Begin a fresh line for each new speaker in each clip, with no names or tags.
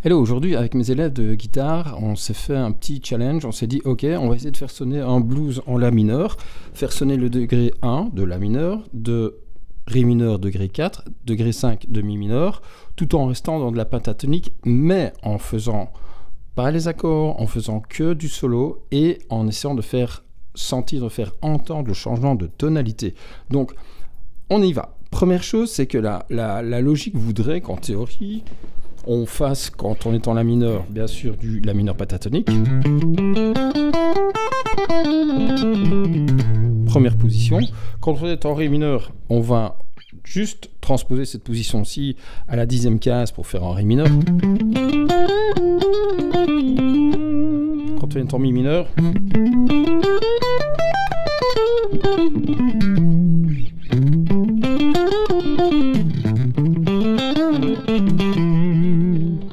Hello, aujourd'hui avec mes élèves de guitare, on s'est fait un petit challenge, on s'est dit ok, on va essayer de faire sonner un blues en La mineur, faire sonner le degré 1 de La mineur, de Ré mineur degré 4, degré 5 de Mi mineur, tout en restant dans de la pentatonique, mais en faisant pas les accords, en faisant que du solo et en essayant de faire sentir, de faire entendre le changement de tonalité. Donc on y va. Première chose, c'est que la logique voudrait qu'en théorie, on fasse, quand on est en La mineur, bien sûr, du La mineur pentatonique. Première position. Quand on est en Ré mineur, on va juste transposer cette position-ci à la 10e case pour faire un Ré mineur. Quand on est en Mi mineur,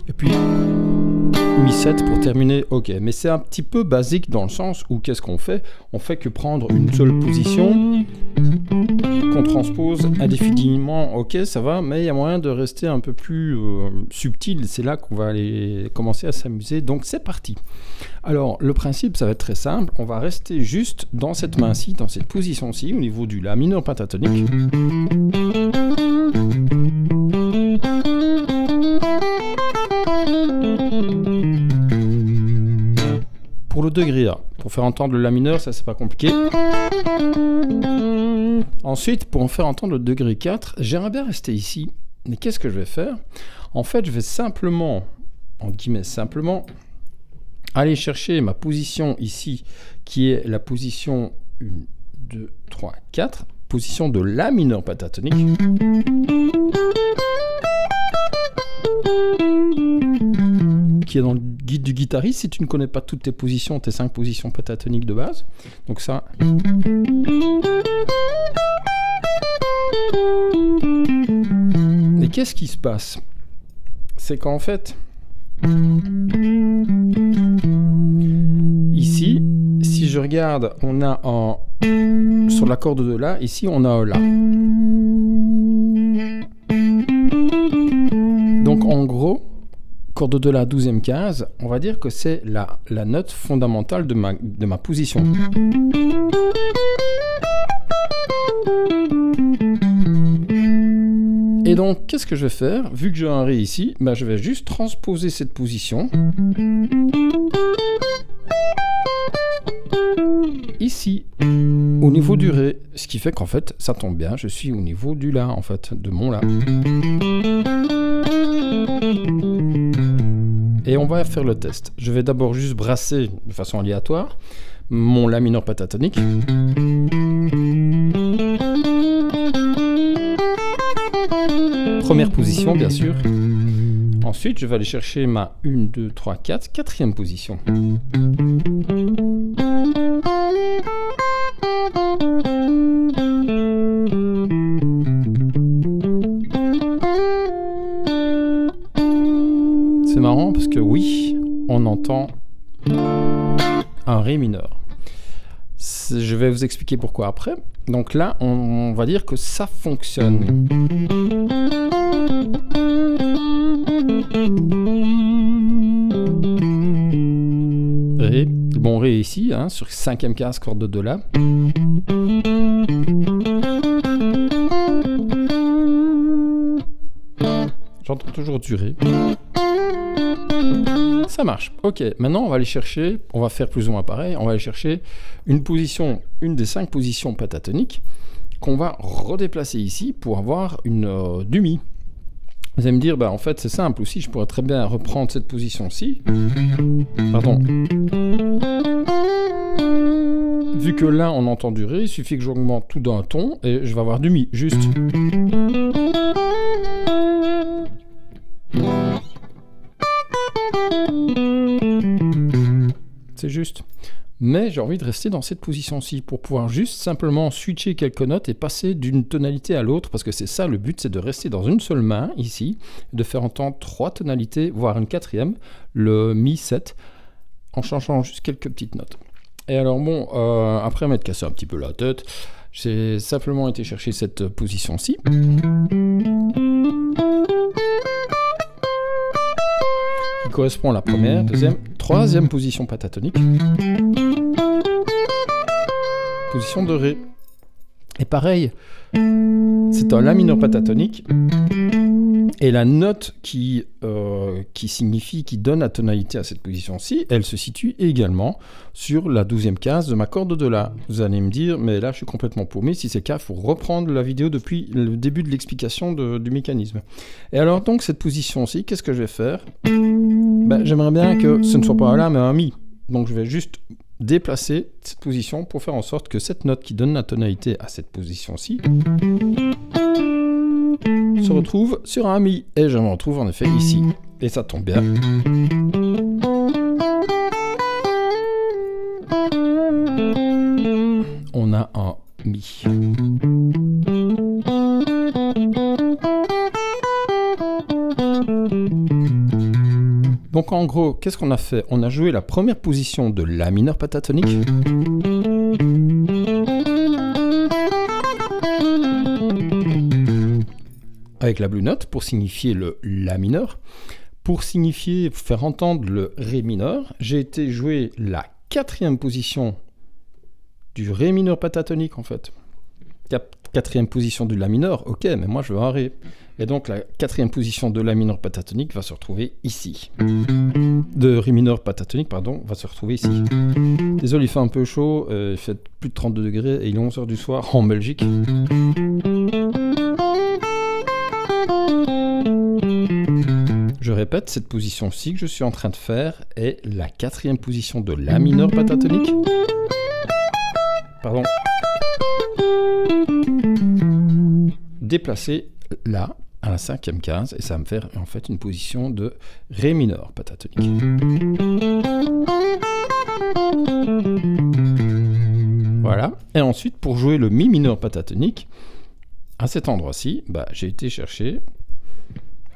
et puis Mi 7 pour terminer, ok. Mais c'est un petit peu basique dans le sens où qu'est-ce qu'on fait? On fait que prendre une seule position qu'on transpose indéfiniment, ok, ça va, mais il y a moyen de rester un peu plus subtil. C'est là qu'on va aller commencer à s'amuser. Donc c'est parti. Alors le principe, ça va être très simple. On va rester juste dans cette main-ci, dans cette position-ci, au niveau du La mineur pentatonique. Pour le degré A, pour faire entendre le La mineur, ça c'est pas compliqué. Ensuite, pour en faire entendre le degré 4, j'aimerais bien rester ici. Mais qu'est-ce que je vais faire? En fait, je vais simplement, en guillemets simplement, aller chercher ma position ici, qui est la position 1, 2, 3, 4, position de La mineur pentatonique. Qui est dans le guide du guitariste, si tu ne connais pas toutes tes positions, tes 5 positions pentatoniques de base. Donc ça. Et qu'est-ce qui se passe? C'est qu'en fait, ici, si je regarde, on a sur la corde de La, ici on a un La. Donc en gros, corde de La 12e case, on va dire que c'est la note fondamentale de ma position. Et donc, qu'est-ce que je vais faire? Vu que j'ai un Ré ici, je vais juste transposer cette position ici, au niveau du Ré. Ce qui fait qu'en fait, ça tombe bien, je suis au niveau du La, en fait, de mon La. Et on va faire le test. Je vais d'abord juste brasser de façon aléatoire mon La mineur pentatonique. Première position, bien sûr. Ensuite, je vais aller chercher ma 1, 2, 3, 4, quatrième position. C'est marrant parce que oui, on entend un Ré mineur. Je vais vous expliquer pourquoi après. Donc là, on va dire que ça fonctionne. Ré, bon Ré ici, sur 5e case, corde de La. J'entends toujours du Ré. Ça marche. Ok, maintenant on va aller chercher, on va faire plus ou moins pareil, on va aller chercher une des 5 positions pentatoniques qu'on va redéplacer ici pour avoir du Mi. Vous allez me dire, en fait c'est simple aussi, je pourrais très bien reprendre cette position-ci. Pardon. Vu que là on entend du Ré, il suffit que j'augmente tout d'un ton et je vais avoir du Mi, juste. C'est juste. Mais j'ai envie de rester dans cette position-ci pour pouvoir juste simplement switcher quelques notes et passer d'une tonalité à l'autre, parce que c'est ça le but, c'est de rester dans une seule main ici, de faire entendre 3 tonalités, voire une 4e, le Mi 7, en changeant juste quelques petites notes. Et alors bon, après m'être cassé un petit peu la tête, j'ai simplement été chercher cette position-ci. qui correspond à la première, deuxième, troisième position pentatonique. Position de Ré. Et pareil, c'est un La mineur pentatonique. Et la note qui signifie, qui donne la tonalité à cette position-ci, elle se situe également sur la 12e case de ma corde de La. Vous allez me dire, mais là je suis complètement paumé, si c'est le cas, il faut reprendre la vidéo depuis le début de l'explication du mécanisme. Et alors donc cette position-ci, qu'est-ce que je vais faire? J'aimerais bien que ce ne soit pas un La mais un Mi. Donc je vais juste déplacer cette position pour faire en sorte que cette note qui donne la tonalité à cette position-ci se retrouve sur un Mi. Et je me retrouve en effet ici. Et ça tombe bien. On a un Mi. Donc en gros, qu'est-ce qu'on a fait? On a joué la première position de La mineur pentatonique. Avec la blue note pour signifier le La mineur. Pour signifier, faire entendre le Ré mineur, j'ai été jouer la quatrième position du Ré mineur pentatonique en fait. Quatrième position du La mineur, ok, mais moi je veux un Ré. Et donc la quatrième position de La mineur pentatonique va se retrouver ici. De Ré mineur pentatonique, pardon, va se retrouver ici. Désolé, il fait un peu chaud, il fait plus de 32 degrés et il est 11h du soir en Belgique. Je répète, cette position-ci que je suis en train de faire est la quatrième position de La mineur pentatonique. Pardon. Déplacer là à la 5e case et ça va me faire en fait une position de Ré mineur pentatonique. Voilà. Et ensuite, pour jouer le Mi mineur pentatonique, à cet endroit-ci, j'ai été chercher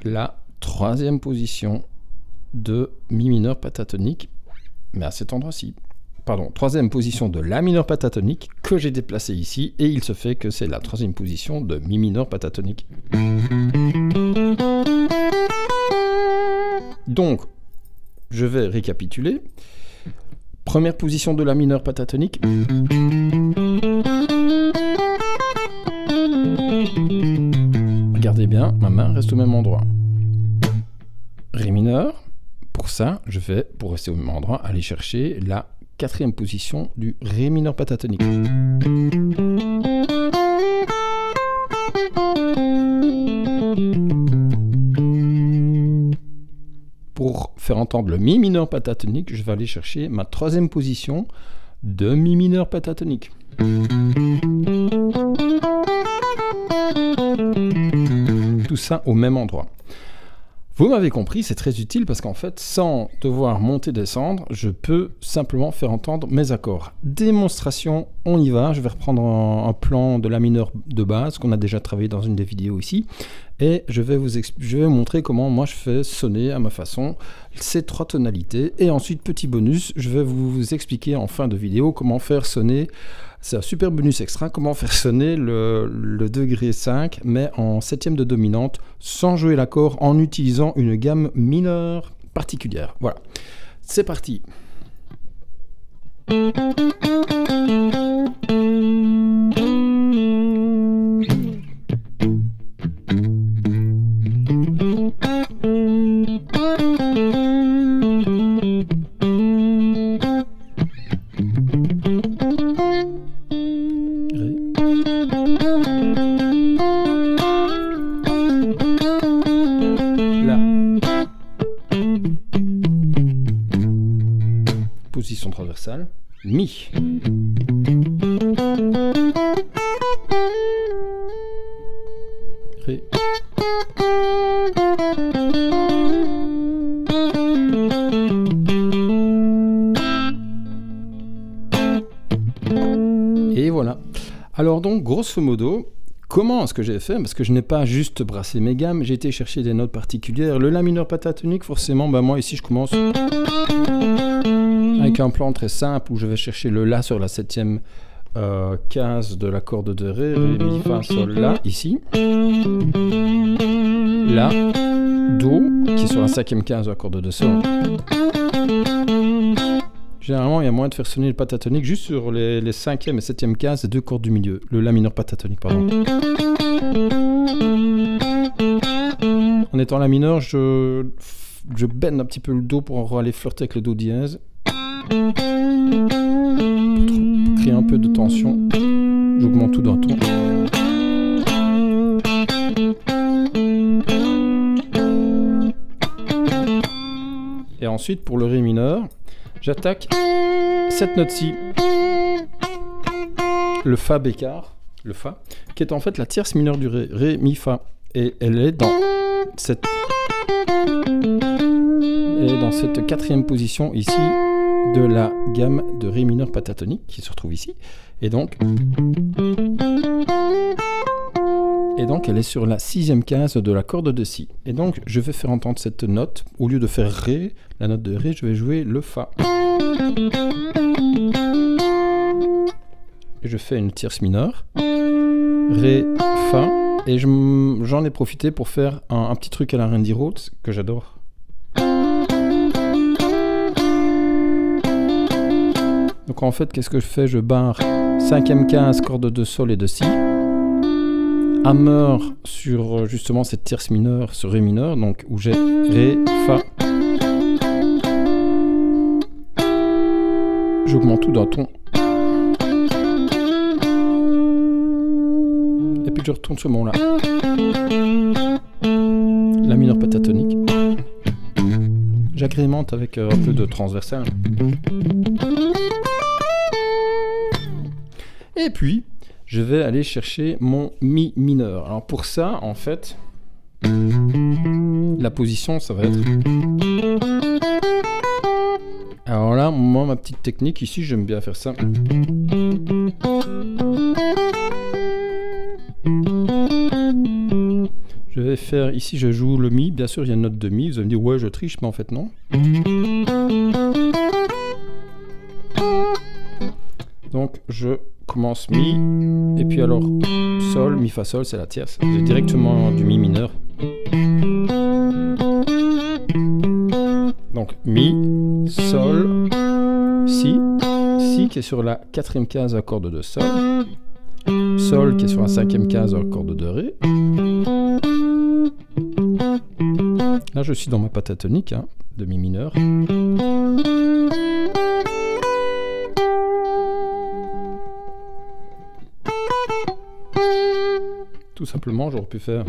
la troisième position de Mi mineur pentatonique, mais à cet endroit-ci. Pardon, troisième position de La mineur pentatonique que j'ai déplacée ici, et il se fait que c'est la troisième position de Mi mineur pentatonique. Donc, je vais récapituler. Première position de La mineur pentatonique. Regardez bien, ma main reste au même endroit. Ré mineur. Pour ça, je vais, pour rester au même endroit, aller chercher la quatrième position du Ré mineur pentatonique. Pour faire entendre le Mi mineur pentatonique, je vais aller chercher ma troisième position de Mi mineur pentatonique. Tout ça au même endroit. Vous m'avez compris, c'est très utile parce qu'en fait, sans devoir monter-descendre, je peux simplement faire entendre mes accords. Démonstration, on y va. Je vais reprendre un plan de La mineur de base qu'on a déjà travaillé dans une des vidéos ici. Et je vais vous montrer comment moi je fais sonner à ma façon ces trois tonalités. Et ensuite, petit bonus, je vais vous expliquer en fin de vidéo comment faire sonner, c'est un super bonus extra, comment faire sonner le degré 5, mais en septième de dominante, sans jouer l'accord, en utilisant une gamme mineure particulière. Voilà, c'est parti. Position transversale, Mi. Ré. Et voilà. Alors donc, grosso modo, comment est-ce que j'ai fait? Parce que je n'ai pas juste brassé mes gammes, j'ai été chercher des notes particulières. Le La mineur pentatonique, forcément, moi ici je commence avec un plan très simple où je vais chercher le La sur la septième case de la corde de Ré, Ré, Mi, Fa, Sol, La, ici. La, Do, qui est sur la 5e case de l'accord de Sol. Généralement, il y a moyen de faire sonner le pentatonique juste sur les 5e et 7e cases des 2 cordes du milieu. Le La mineur pentatonique, pardon. En étant La mineur, je bend un petit peu le Do pour aller flirter avec le Do dièse. Pour créer un peu de tension, j'augmente tout d'un ton. Et ensuite, pour le Ré mineur, j'attaque cette note-ci, le Fa bécard, le Fa, qui est en fait la tierce mineure du Ré, Ré, Mi, Fa. Et elle est dans cette 4e position ici de la gamme de Ré mineur pentatonique qui se retrouve ici. Et donc elle est sur la 6e case de la corde de Si. Et donc je vais faire entendre cette note. Au lieu de faire Ré, la note de Ré, je vais jouer le Fa. Et je fais une tierce mineure. Ré, Fa. Et j'en ai profité pour faire un petit truc à la Randy Rhoads que j'adore. Donc en fait, qu'est-ce que je fais? Je barre 5e case, corde de Sol et de Si. Hammer sur justement cette tierce mineure, ce Ré mineur, donc où j'ai Ré, Fa. J'augmente tout d'un ton. Et puis je retourne ce mon là. La mineur pentatonique. J'agrémente avec un peu de transversal. Et puis, je vais aller chercher mon Mi mineur. Alors pour ça, en fait, la position, ça va être... Alors là, moi, ma petite technique, ici, j'aime bien faire ça. Je vais faire, ici, je joue le Mi. Bien sûr, il y a une note de Mi. Vous allez me dire, ouais, je triche, mais en fait, non. Donc, je commence Mi, et puis alors Sol, Mi, Fa, Sol, c'est la tierce. J'ai directement du Mi mineur. Donc Mi, Sol, Si, Si qui est sur la 4e case à corde de Sol, Sol qui est sur la 5e case à corde de Ré. Là je suis dans ma pentatonique de Mi mineur. Tout simplement, j'aurais pu faire...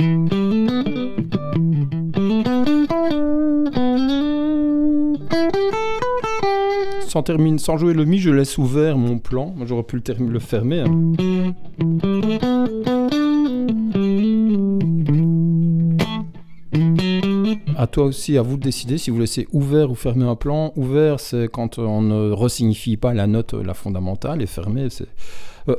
Sans jouer le Mi, je laisse ouvert mon plan. Moi, j'aurais pu le fermer. À toi aussi, à vous de décider si vous laissez ouvert ou fermer un plan. Ouvert, c'est quand on ne resignifie pas la note, la fondamentale, et fermé, c'est...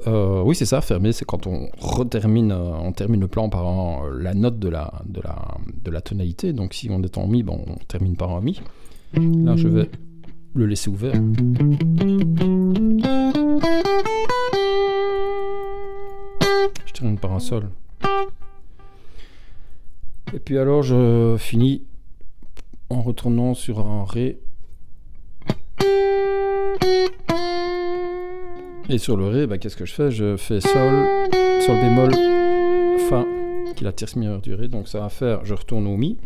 oui, c'est ça, fermé, c'est quand on termine le plan par la note de la tonalité. Donc si on est en Mi, on termine par un Mi. Là, je vais le laisser ouvert. Je termine par un Sol. Et puis alors, je finis en retournant sur un Ré. Et sur le Ré, qu'est-ce que je fais? Je fais Sol, Sol bémol, Fa, qui est la tierce mineure du Ré. Donc ça va faire, je retourne au Mi.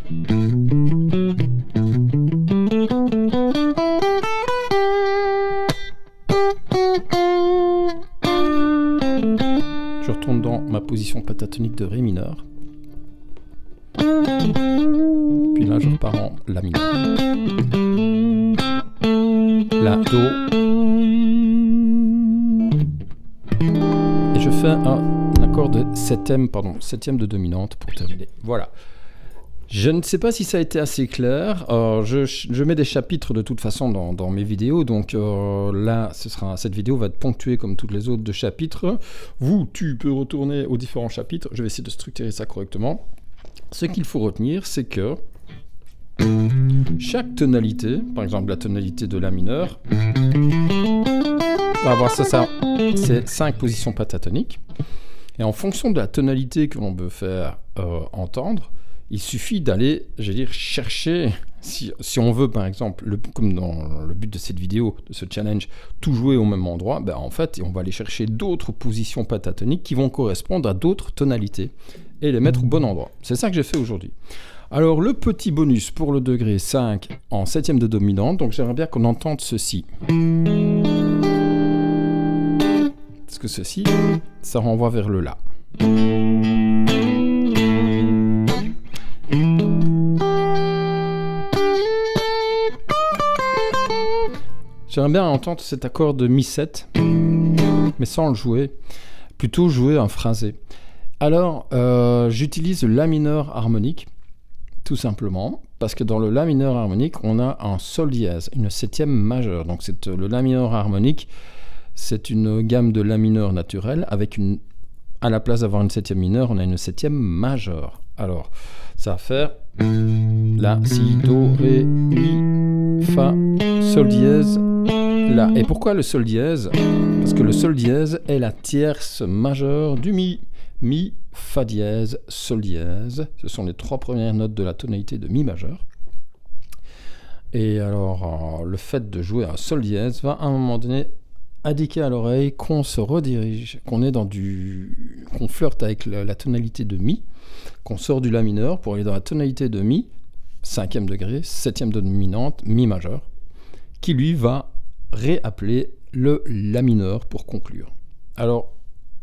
Je retourne dans ma position pentatonique de Ré mineur. Puis là, je repars en La mineur. La, Do. Et je fais un accord de 7e de dominante pour terminer. Voilà. Je ne sais pas si ça a été assez clair. Je mets des chapitres de toute façon dans mes vidéos. Donc là, cette vidéo va être ponctuée comme toutes les autres de chapitres. Tu peux retourner aux différents chapitres. Je vais essayer de structurer ça correctement. Ce qu'il faut retenir, c'est que chaque tonalité, par exemple la tonalité de La mineur, va avoir ça, c'est 5 positions pentatoniques. Et en fonction de la tonalité que l'on veut faire entendre, Il suffit d'aller, chercher, si on veut par exemple, comme dans le but de cette vidéo, de ce challenge, tout jouer au même endroit, en fait, on va aller chercher d'autres positions pentatoniques qui vont correspondre à d'autres tonalités et les mettre au bon endroit. C'est ça que j'ai fait aujourd'hui. Alors, le petit bonus pour le degré 5 en septième de dominante, donc j'aimerais bien qu'on entende ceci. Parce que ceci, ça renvoie vers le La. J'aimerais bien entendre cet accord de Mi7, mais sans le jouer, plutôt jouer un phrasé. Alors, j'utilise le La mineur harmonique, tout simplement, parce que dans le La mineur harmonique, on a un Sol dièse, une septième majeure. Donc le La mineur harmonique, c'est une gamme de La mineur naturelle, avec à la place d'avoir une septième mineure, on a une septième majeure. Alors, ça va faire La, Si, Do, Ré, Mi, Fa, Sol dièse, La. Et pourquoi le Sol dièse ? Parce que le Sol dièse est la tierce majeure du Mi. Mi, Fa dièse, Sol dièse. Ce sont les 3 premières notes de la tonalité de Mi majeur. Et alors, le fait de jouer un Sol dièse va à un moment donné indiquer à l'oreille qu'on se redirige, qu'on est qu'on flirte avec la tonalité de Mi, qu'on sort du La mineur pour aller dans la tonalité de Mi, 5e degré, 7e dominante, Mi majeur, qui lui va réappeler le La mineur pour conclure. Alors,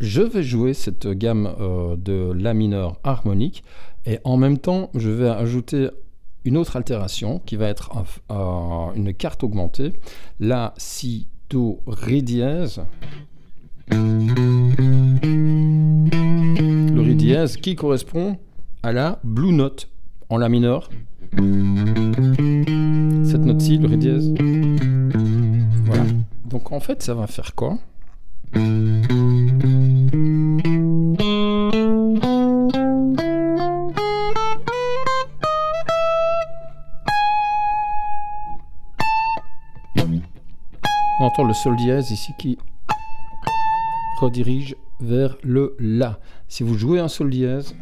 je vais jouer cette gamme de La mineur harmonique et en même temps, je vais ajouter une autre altération qui va être une carte augmentée. La, Si, Do, Ré dièse. Le Ré dièse qui correspond à la Blue Note en La mineur. Cette note-ci, le Ré dièse. Voilà. Donc en fait, ça va faire quoi ? On entend le Sol dièse ici qui redirige vers le La. Si vous jouez un Sol dièse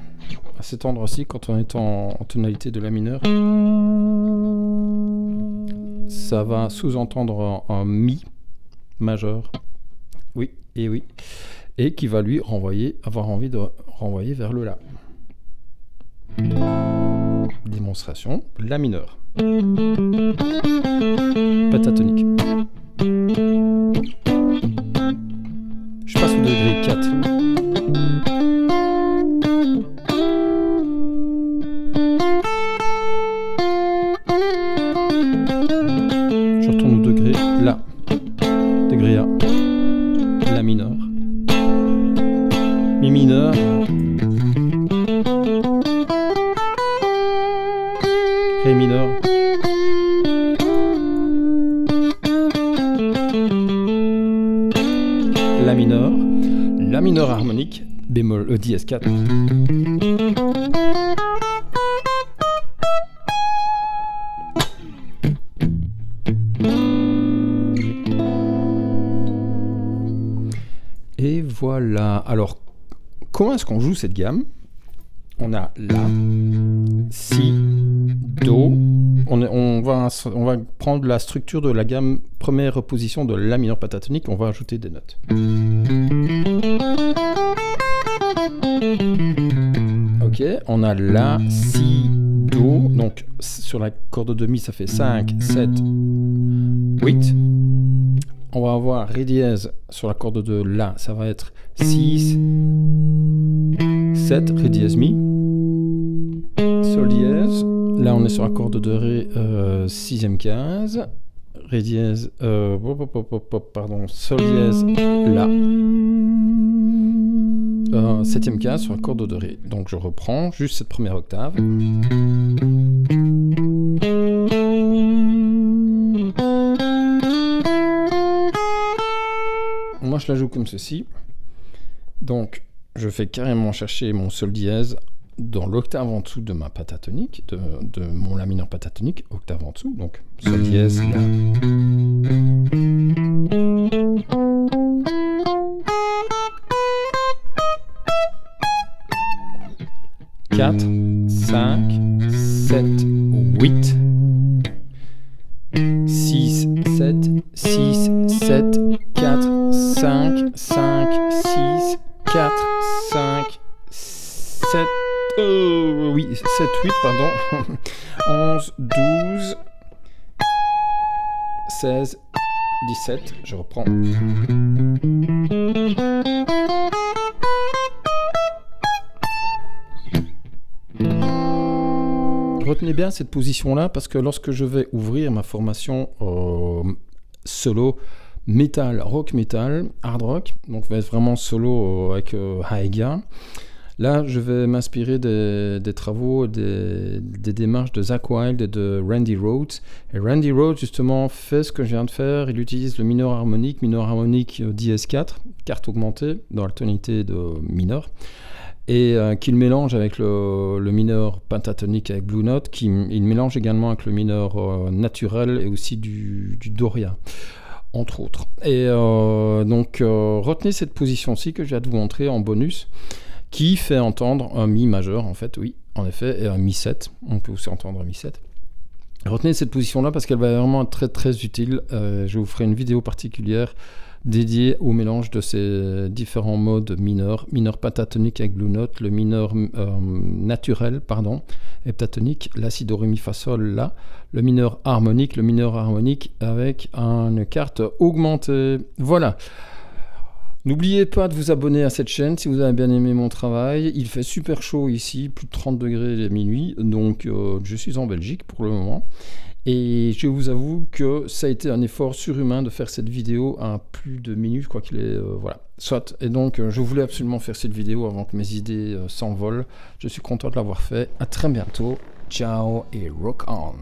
à cet endroit-ci, quand on est en tonalité de La mineur, ça va sous-entendre un Mi majeur. Oui, et qui va lui avoir envie de renvoyer vers le La. Démonstration, La mineur. Pentatonique. Je passe au degré 4. Je retourne au degré La. Degré A. La mineur. Mi mineur. Ré mineur. La mineur. La mineur harmonique. Bémol dièse 4. Et voilà. Alors, comment est-ce qu'on joue cette gamme ? On a La, Si, Do. On va prendre la structure de la gamme première position de La mineur pentatonique. On va ajouter des notes. Ok, on a La, Si, Do. Donc, sur la corde de Mi, ça fait 5, 7, 8. On va avoir Ré dièse sur la corde de La, ça va être 6, 7, Ré dièse Mi, Sol dièse. Là, on est sur la corde de Ré 6e 15, Ré dièse, Sol dièse, La, 7e 15 sur la corde de Ré. Donc, je reprends juste cette première octave. Moi, je la joue comme ceci. Donc, je fais carrément chercher mon Sol dièse dans l'octave en dessous de ma pentatonique, de mon La mineur pentatonique, octave en dessous. Donc, Sol dièse, La. 4, 5, 6, 7, 6, 7, 4, 5, 5, 6, 4, 5, 7, oui, 7, 8, pardon, 11, 12, 16, 17, je reprends. Retenez bien cette position-là parce que lorsque je vais ouvrir ma formation solo metal, rock metal, hard rock, donc va être vraiment solo avec Haega, là je vais m'inspirer des travaux, des démarches de Zakk Wylde et de Randy Rhoads. Et Randy Rhoads justement fait ce que je viens de faire, il utilise le mineur harmonique DS4, carte augmentée dans la tonalité de mineur, et qu'il mélange avec le mineur pentatonique avec Blue Note, il mélange également avec le mineur naturel et aussi du Doria, entre autres. Et donc retenez cette position-ci que je viens de vous montrer en bonus, qui fait entendre un Mi majeur, en fait, oui, en effet, et un Mi 7, on peut aussi entendre un Mi 7. Retenez cette position-là parce qu'elle va vraiment être très très utile. Je vous ferai une vidéo particulière dédié au mélange de ces différents modes mineurs, mineur pentatonique avec Blue Note, le mineur naturel, heptatonique, la si do ré mi fa sol la, le mineur harmonique avec une carte augmentée. Voilà. N'oubliez pas de vous abonner à cette chaîne si vous avez bien aimé mon travail. Il fait super chaud ici, plus de 30 degrés à minuit, donc je suis en Belgique pour le moment. Et je vous avoue que ça a été un effort surhumain de faire cette vidéo à plus de minutes, je crois qu'il est... voilà, soit. Et donc, je voulais absolument faire cette vidéo avant que mes idées s'envolent. Je suis content de l'avoir fait. À très bientôt. Ciao et rock on!